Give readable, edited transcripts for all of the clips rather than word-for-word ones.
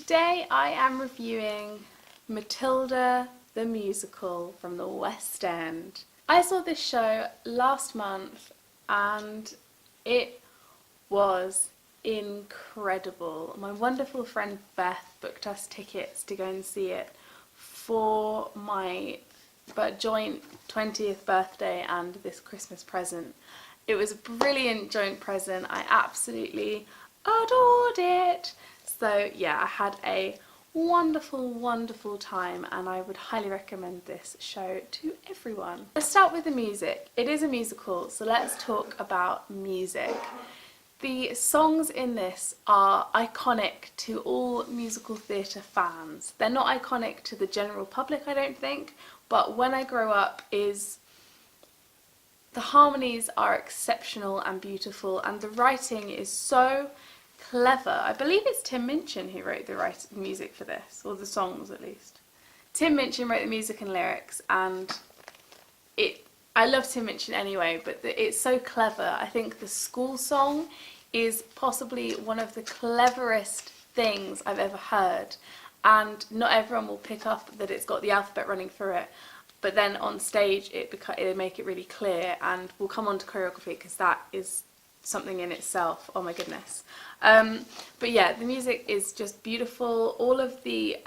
Today I am reviewing Matilda the musical from the West End. I saw this show last month and it was incredible. My wonderful friend Beth booked us tickets to go and see it for my joint 20th birthday and this Christmas present. It was a brilliant joint present. I absolutely adored it. So yeah, I had a wonderful time and I would highly recommend this show to everyone. Let's start with the music. It is a musical, so let's talk about music. The songs in this are iconic to all musical theatre fans. They're not iconic to the general public, I don't think, but When I Grow Up is... the harmonies are exceptional and beautiful, and the writing is so clever. I believe it's Tim Minchin who wrote the music for this, or the songs at least. Tim Minchin wrote the music and lyrics, and I love Tim Minchin anyway, but it's so clever. I think the school song is possibly one of the cleverest things I've ever heard, and not everyone will pick up that it's got the alphabet running through it, but then on stage it'll make it really clear, and we'll come on to choreography because that is something in itself. Oh my goodness. But yeah, the music is just beautiful. All of the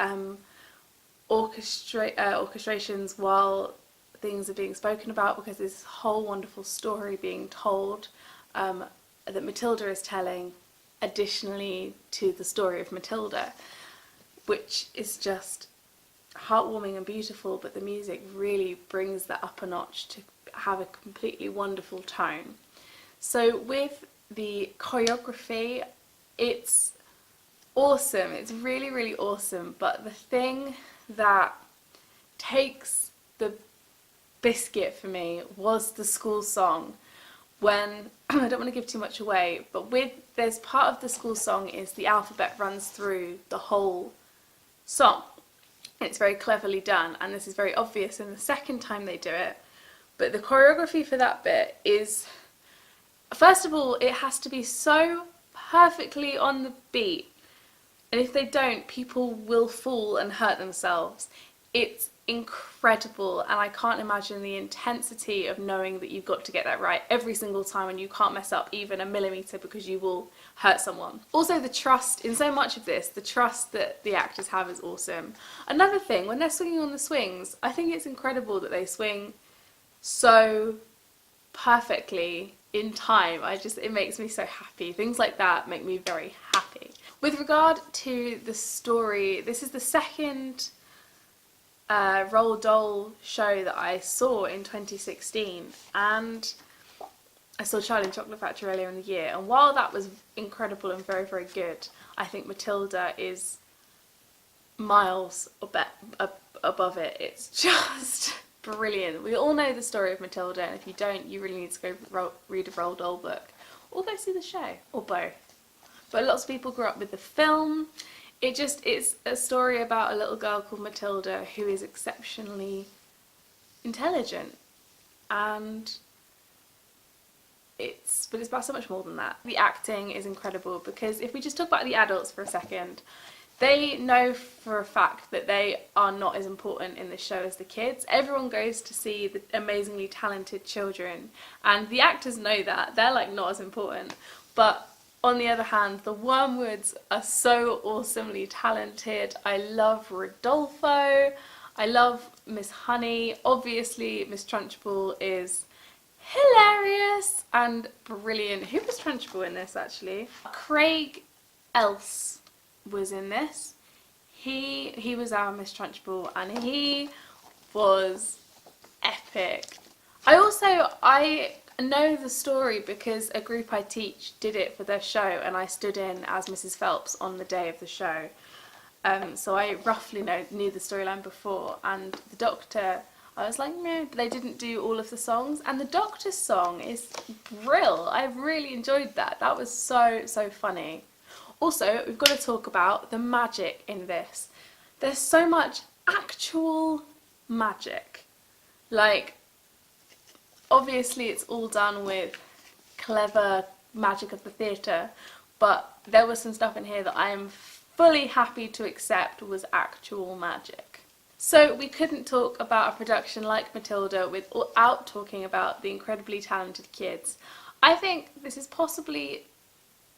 orchestrations while things are being spoken about, because there's this whole wonderful story being told that Matilda is telling additionally to the story of Matilda, which is just heartwarming and beautiful, but the music really brings that up a notch to have a completely wonderful tone. So with the choreography, it's awesome. It's really awesome, but the thing that takes the biscuit for me was the school song. When I don't want to give too much away, but there's part of the school song is the alphabet runs through the whole song. It's very cleverly done, and this is very obvious in the second time they do it, but the choreography for that bit is, first of all, it has to be so perfectly on the beat, and if they don't, people will fall and hurt themselves. It's incredible, and I can't imagine the intensity of knowing that you've got to get that right every single time and you can't mess up even a millimetre because you will hurt someone. Also, the trust in so much of this, the trust that the actors have is awesome. Another thing, when they're swinging on the swings, I think it's incredible that they swing so perfectly in time. It makes me so happy. Things like that make me very happy. With regard to the story, this is the second Roald Dahl show that I saw in 2016, and I saw Charlie and the Chocolate Factory earlier in the year, and while that was incredible and very good, I think Matilda is miles above it. It's just brilliant. We all know the story of Matilda, and if you don't, you really need to go read a Roald Dahl book or go see the show, or both. But lots of people grew up with the film. It's a story about a little girl called Matilda who is exceptionally intelligent, and but it's about so much more than that. The acting is incredible, because if we just talk about the adults for a second, they know for a fact that they are not as important in this show as the kids. Everyone goes to see the amazingly talented children, and the actors know that. They're like not as important, but on the other hand, the Wormwoods are so awesomely talented. I love Rodolfo, I love Miss Honey, obviously Miss Trunchbull is hilarious and brilliant. Who was Trunchbull in this actually? Craig Else was in this. He was our Miss Trunchbull, and he was epic. I know the story because a group I teach did it for their show, and I stood in as Mrs. Phelps on the day of the show. So I roughly knew the storyline before, and the Doctor, I was like, no, but they didn't do all of the songs, and the Doctor's song is brill. I really enjoyed that. That was so funny. Also, we've got to talk about the magic in this. There's so much actual magic. Like, obviously it's all done with clever magic of the theatre, but there was some stuff in here that I am fully happy to accept was actual magic. So we couldn't talk about a production like Matilda without talking about the incredibly talented kids. I think this is possibly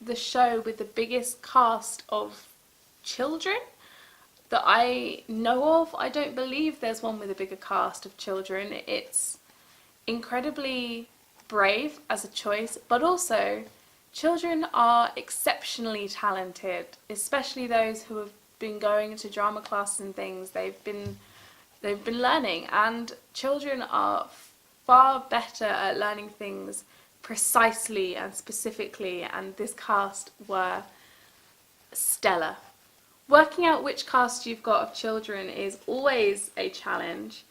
the show with the biggest cast of children that I know of. I don't believe there's one with a bigger cast of children. It's incredibly brave as a choice, but also children are exceptionally talented, especially those who have been going to drama classes and things. They've been learning, and children are far better at learning things precisely and specifically, and this cast were stellar. Working out which cast you've got of children is always a challenge,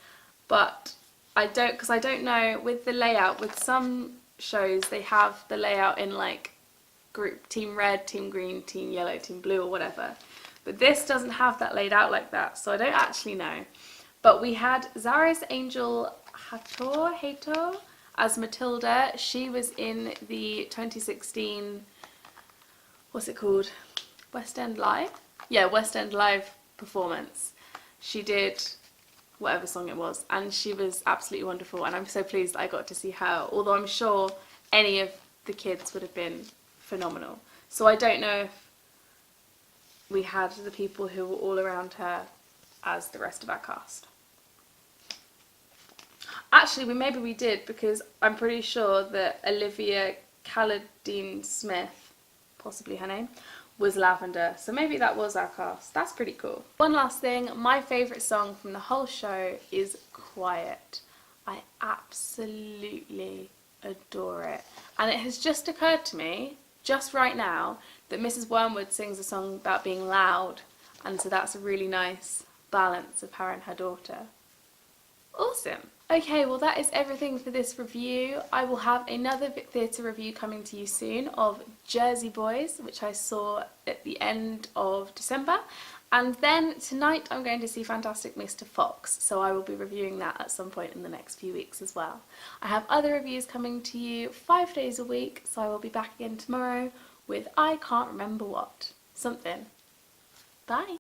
but I don't know with the layout. With some shows they have the layout in like group team red, team green, team yellow, team blue, or whatever, but this doesn't have that laid out like that, so I don't actually know. But we had Zara's Angel Hato as Matilda. She was in the 2016, what's it called, West End Live? Yeah, West End Live performance. She did whatever song it was, and she was absolutely wonderful, and I'm so pleased that I got to see her, although I'm sure any of the kids would have been phenomenal. So I don't know if we had the people who were all around her as the rest of our cast. Actually, maybe we did, because I'm pretty sure that Olivia Calladine Smith, possibly her name, was Lavender, so maybe that was our cast. That's pretty cool. One last thing, my favourite song from the whole show is Quiet. I absolutely adore it, and it has just occurred to me, just right now, that Mrs. Wormwood sings a song about being loud, and so that's a really nice balance of her and her daughter. Awesome. Okay, well that is everything for this review. I will have another theatre review coming to you soon of Jersey Boys, which I saw at the end of December. And then tonight I'm going to see Fantastic Mr. Fox, so I will be reviewing that at some point in the next few weeks as well. I have other reviews coming to you 5 days a week, so I will be back again tomorrow with I can't remember what. Something. Bye!